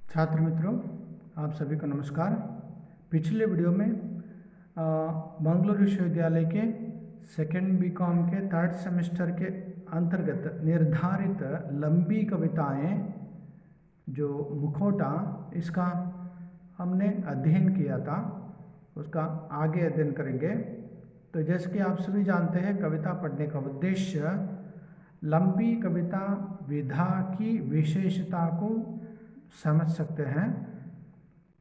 छात्र मित्रों, आप सभी को नमस्कार। पिछले वीडियो में मंगलूरु विश्वविद्यालय के सेकेंड बीकॉम के थर्ड सेमेस्टर के अंतर्गत निर्धारित लंबी कविताएं जो मुखौटा, इसका हमने अध्ययन किया था, उसका आगे अध्ययन करेंगे। तो जैसे कि आप सभी जानते हैं, कविता पढ़ने का उद्देश्य लंबी कविता विधा की विशेषता को समझ सकते हैं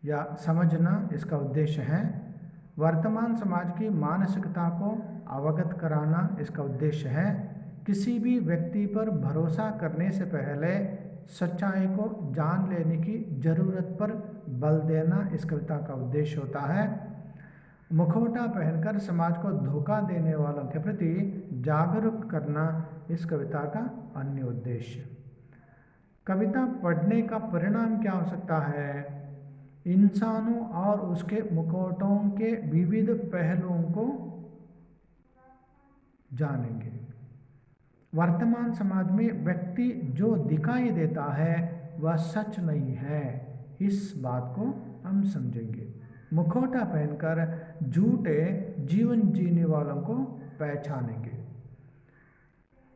या समझना इसका उद्देश्य है। वर्तमान समाज की मानसिकता को अवगत कराना इसका उद्देश्य है। किसी भी व्यक्ति पर भरोसा करने से पहले सच्चाई को जान लेने की ज़रूरत पर बल देना इस कविता का उद्देश्य होता है। मुखौटा पहनकर समाज को धोखा देने वालों के प्रति जागरूक करना इस कविता का अन्य उद्देश्य। कविता पढ़ने का परिणाम क्या हो सकता है? इंसानों और उसके मुखौटों के विविध पहलुओं को जानेंगे। वर्तमान समाज में व्यक्ति जो दिखाई देता है वह सच नहीं है, इस बात को हम समझेंगे। मुखौटा पहनकर झूठे जीवन जीने वालों को पहचानेंगे।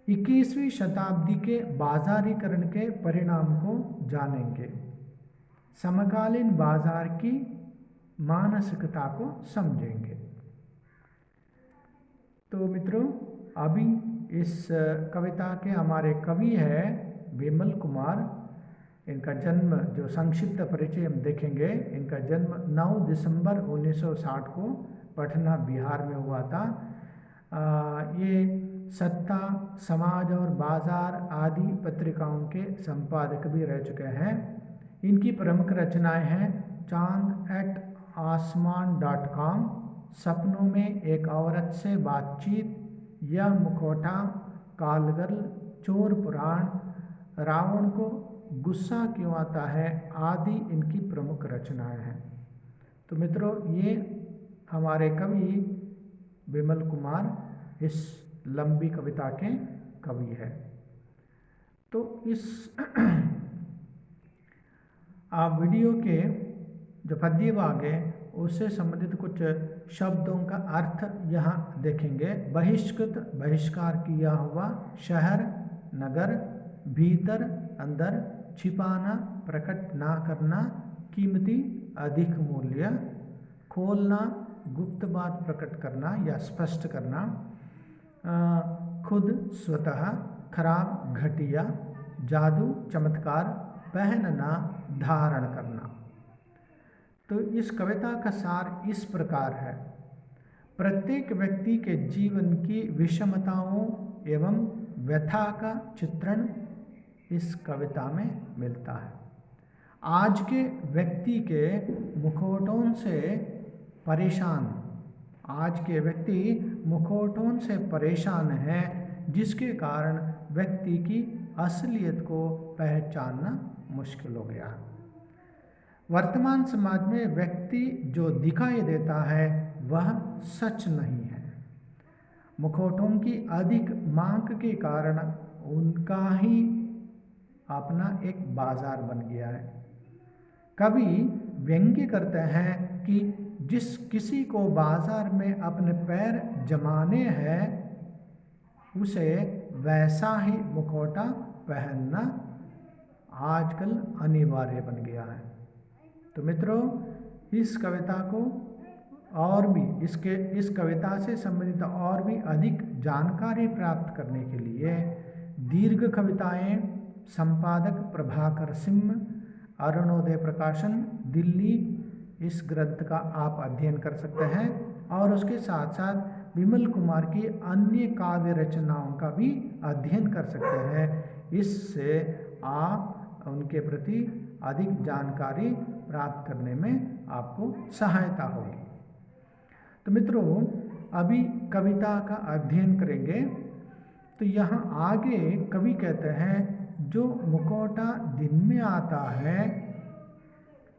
21वीं शताब्दी के बाजारीकरण के परिणाम को जानेंगे। समकालीन बाजार की मानसिकता को समझेंगे। तो मित्रों, अभी इस कविता के हमारे कवि है विमल कुमार। इनका जन्म, जो संक्षिप्त परिचय हम देखेंगे, इनका जन्म 9 दिसंबर 1960 को पटना, बिहार में हुआ था। ये सत्ता, समाज और बाजार आदि पत्रिकाओं के संपादक भी रह चुके हैं। इनकी प्रमुख रचनाएं हैं चांद@आसमान.com, सपनों में एक औरत से बातचीत, यह मुखौटा, कालगर्ल, चोर पुराण, रावण को गुस्सा क्यों आता है आदि इनकी प्रमुख रचनाएं हैं। तो मित्रों, ये हमारे कवि विमल कुमार इस लंबी कविता के कवि है। तो इस आप वीडियो के जो पद्य भाग है उससे संबंधित कुछ शब्दों का अर्थ यहाँ देखेंगे। बहिष्कृत, बहिष्कार किया हुआ, शहर, नगर, भीतर, अंदर, छिपाना, प्रकट ना करना, कीमती, अधिक मूल्य, खोलना, गुप्त बात प्रकट करना या स्पष्ट करना, खुद, स्वतः, खराब, घटिया, जादू, चमत्कार, पहनना, धारण करना। तो इस कविता का सार इस प्रकार है। प्रत्येक व्यक्ति के जीवन की विषमताओं एवं व्यथा का चित्रण इस कविता में मिलता है। आज के व्यक्ति के मुखौटों से परेशान, आज के व्यक्ति मुखौटों से परेशान है, जिसके कारण व्यक्ति की असलियत को पहचानना मुश्किल हो गया है। वर्तमान समाज में व्यक्ति जो दिखाई देता है वह सच नहीं है। मुखौटों की अधिक मांग के कारण उनका ही अपना एक बाजार बन गया है। कवि व्यंग्य करते हैं कि जिस किसी को बाजार में अपने पैर जमाने हैं उसे वैसा ही मुखौटा पहनना आजकल अनिवार्य बन गया है। तो मित्रों, इस कविता को और भी इस कविता से संबंधित और भी अधिक जानकारी प्राप्त करने के लिए दीर्घ कविताएं, संपादक प्रभाकर सिंह, अरुणोदय प्रकाशन, दिल्ली, इस ग्रंथ का आप अध्ययन कर सकते हैं। और उसके साथ साथ विमल कुमार की अन्य काव्य रचनाओं का भी अध्ययन कर सकते हैं। इससे आप उनके प्रति अधिक जानकारी प्राप्त करने में आपको सहायता होगी। तो मित्रों, अभी कविता का अध्ययन करेंगे। तो यहाँ आगे कवि कहते हैं, जो मुखौटा दिन में आता है,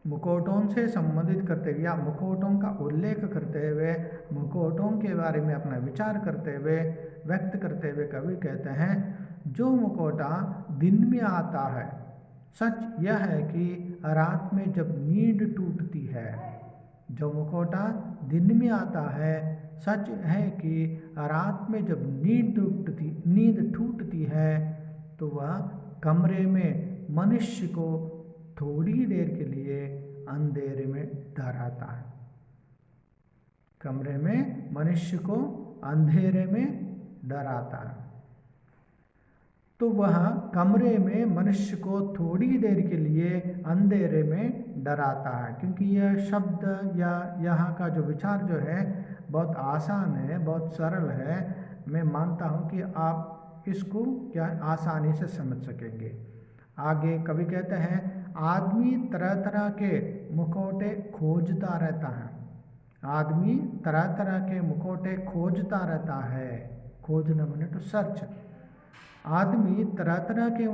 मुखौटों से संबंधित करते हुए या मुखौटों का उल्लेख करते हुए, मुखौटों के बारे में अपना विचार करते हुए, व्यक्त करते हुए कवि कहते हैं, जो मुखौटा दिन में आता है सच यह है कि रात में जब नींद टूटती है, जो मुखौटा दिन में आता है, सच है कि रात में जब नींद टूटती है तो वह कमरे में मनुष्य को थोड़ी देर के लिए अंधेरे में डराता है। कमरे में मनुष्य को अंधेरे में डराता है। तो वह कमरे में मनुष्य को थोड़ी देर के लिए अंधेरे में डराता है, क्योंकि यह शब्द या यहाँ का जो विचार जो है बहुत आसान है, बहुत सरल है। मैं मानता हूँ कि आप इसको क्या आसानी से समझ सकेंगे। आगे कवि कहते हैं, आदमी तरह तरह के मुखौटे खोजता रहता है। आदमी तरह तरह के मुखौटे खोजता रहता है। खोजना माने तो सर्च। आदमी तरह तरह के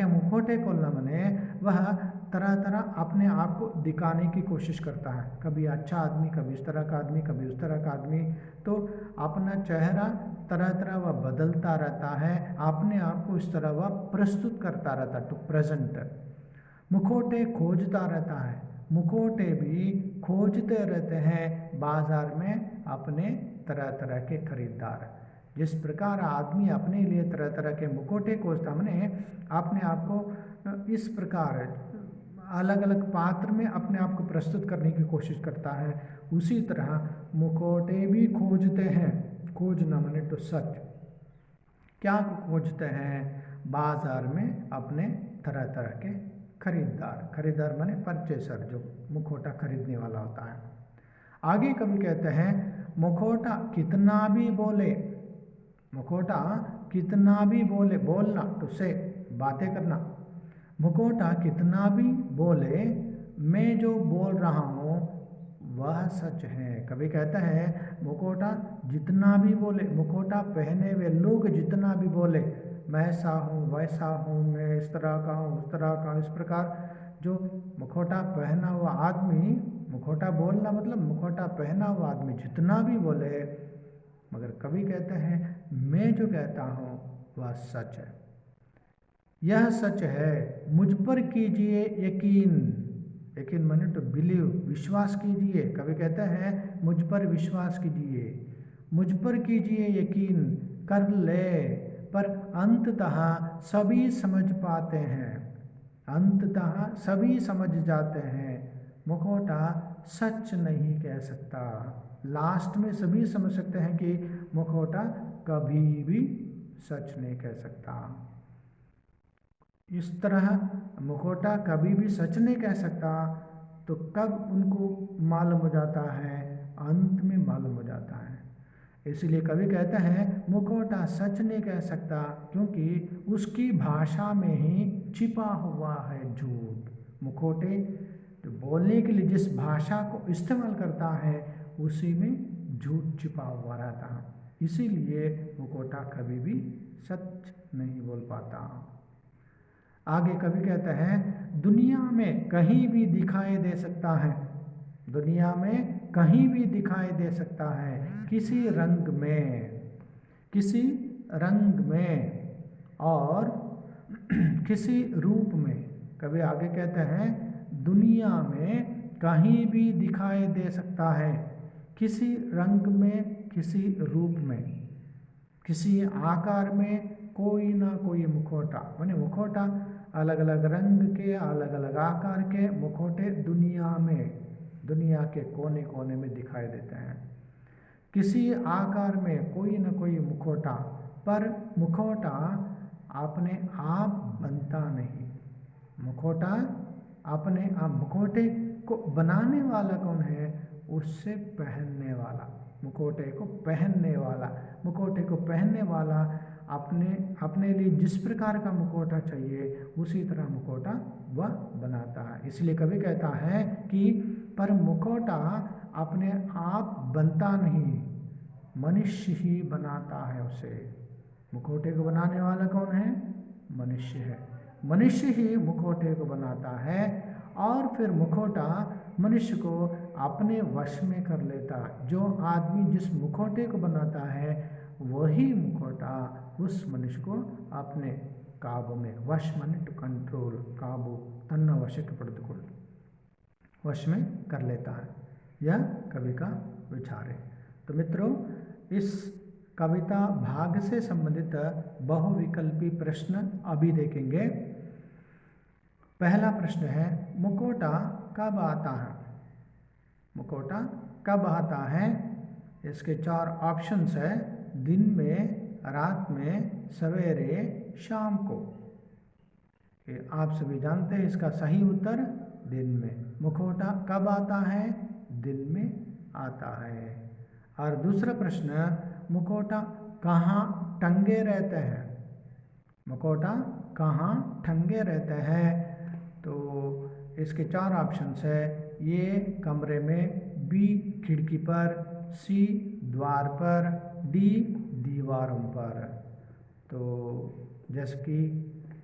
मुखौटे खोलना माने वह तरह तरह अपने आप को दिखाने की कोशिश करता है। कभी अच्छा आदमी, कभी इस तरह का आदमी, कभी उस तरह का आदमी। तो अपना चेहरा तरह तरह वह बदलता रहता है, अपने आप को इस तरह वह प्रस्तुत करता रहता है, टू प्रेजेंट। मुखौटे खोजता रहता है। मुखौटे भी खोजते रहते हैं बाजार में अपने तरह तरह के खरीदार। जिस प्रकार आदमी अपने लिए तरह तरह के मुखौटे खोजता, मैंने अपने आप को इस प्रकार अलग अलग पात्र में अपने आप को प्रस्तुत करने की कोशिश करता है, उसी तरह मुखौटे भी खोजते हैं। खोजना माने तो सच। क्या खोजते हैं? बाजार में अपने तरह तरह के खरीदार माने परचेसर, जो मुखौटा खरीदने वाला होता है। आगे कवि कहते हैं, मुखौटा कितना भी बोले, मुखौटा कितना भी बोले, बोलना तो से बातें करना। मुखौटा कितना भी बोले, मैं जो बोल रहा हूँ वह सच है। कभी कहता है मुखौटा जितना भी बोले, मुखौटा पहने हुए लोग जितना भी बोले, मैं ऐसा हूँ वैसा हूँ, मैं इस तरह का हूँ उस तरह का हूँ, इस प्रकार जो मुखौटा पहना हुआ आदमी, मुखौटा बोलना मतलब मुखौटा पहना हुआ आदमी जितना भी बोले, मगर कवि कहते हैं मैं जो कहता हूँ वह सच है। यह सच है, मुझ पर कीजिए यकीन। यकीन माने तो बिलीव, विश्वास कीजिए। कवि कहते हैं मुझ पर विश्वास कीजिए, मुझ पर कीजिए यकीन कर ले, पर अंततः सभी समझ पाते हैं, अंततः सभी समझ जाते हैं, मुखौटा सच नहीं कह सकता। लास्ट में सभी समझ सकते हैं कि मुखौटा कभी भी सच नहीं कह सकता। इस तरह मुखौटा कभी भी सच नहीं कह सकता, तो कब उनको मालूम हो जाता है? अंत में मालूम हो जाता है। इसलिए कवि कहते हैं मुखौटा सच नहीं कह सकता, क्योंकि उसकी भाषा में ही छिपा हुआ है झूठ। मुखौटे तो बोलने के लिए जिस भाषा को इस्तेमाल करता है उसी में झूठ छिपा हुआ रहता है, इसीलिए मुखौटा कभी भी सच नहीं बोल पाता। आगे कवि कहते हैं दुनिया में कहीं भी दिखाई दे सकता है, दुनिया में कहीं भी दिखाई दे सकता है, किसी रंग में और किसी रूप में। कवि आगे कहते हैं दुनिया में कहीं भी दिखाई दे सकता है, किसी रंग में, किसी रूप में, किसी आकार में, कोई ना कोई मुखौटा। माने मुखौटा अलग अलग रंग के, अलग अलग आकार के मुखौटे दुनिया में, दुनिया के कोने कोने में दिखाई देते हैं। किसी आकार में कोई न कोई मुखौटा, पर मुखौटा अपने आप बनता नहीं। मुखौटा अपने आप, मुखौटे को बनाने वाला कौन है? उससे पहनने वाला, मुखौटे को पहनने वाला। मुखौटे को पहनने वाला अपने लिए जिस प्रकार का मुखौटा चाहिए उसी तरह मुखौटा वह बनाता है। इसलिए कवि कहता है कि पर मुखौटा अपने आप बनता नहीं, मनुष्य ही बनाता है उसे। मुखौटे को बनाने वाला कौन है? मनुष्य है। मनुष्य ही मुखौटे को बनाता है और फिर मुखौटा मनुष्य को अपने वश में कर लेता। जो आदमी जिस मुखौटे को बनाता है वही मुखौटा उस मनुष्य को अपने काबू में, वश माने टू कंट्रोल, काबू तन्न वशक पड़तुकोल, वश में कर लेता है। यह कवि का विचार है। तो मित्रों, इस कविता भाग से संबंधित बहुविकल्पी प्रश्न अभी देखेंगे। पहला प्रश्न है, मुखौटा कब आता है? मुखौटा कब आता है? इसके 4 ऑप्शंस है, दिन में, रात में, सवेरे, शाम को। ये आप सभी जानते हैं, इसका सही उत्तर दिन में। मुखौटा कब आता है? दिन में आता है। और दूसरा प्रश्न, मुखौटा कहाँ टंगे रहते हैं? मुखौटा कहाँ टंगे रहते हैं? तो इसके 4 ऑप्शंस है, ए कमरे में, बी खिड़की पर, सी द्वार पर, डी दीवारों पर। तो जैसे कि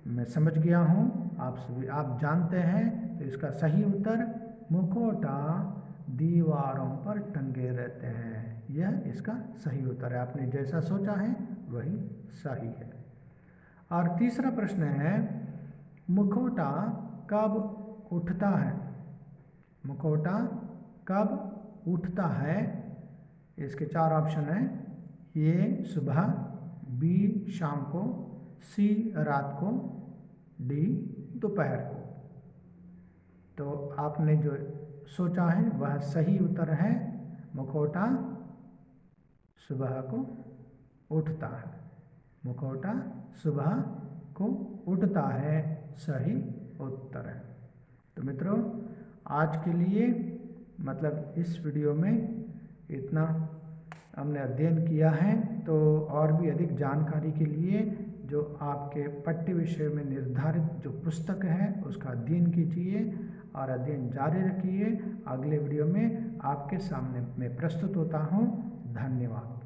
मैं समझ गया हूँ, आप सभी आप जानते हैं, तो इसका सही उत्तर मुखौटा दीवारों पर टंगे रहते हैं। यह इसका सही उत्तर है। आपने जैसा सोचा है वही सही है। और तीसरा प्रश्न है, मुखौटा कब उठता है? मुखौटा कब उठता है? इसके 4 ऑप्शन है, ए सुबह, बी शाम को, सी रात को, डी दोपहर को। तो आपने जो सोचा है वह सही उत्तर है, मुखौटा सुबह को उठता है। मुखौटा सुबह को उठता है, सही उत्तर है। तो मित्रों, आज के लिए मतलब इस वीडियो में इतना हमने अध्ययन किया है। तो और भी अधिक जानकारी के लिए जो आपके पाठ्य विषय में निर्धारित जो पुस्तक है उसका अध्ययन कीजिए और अध्ययन जारी रखिए। अगले वीडियो में आपके सामने मैं प्रस्तुत होता हूँ। धन्यवाद।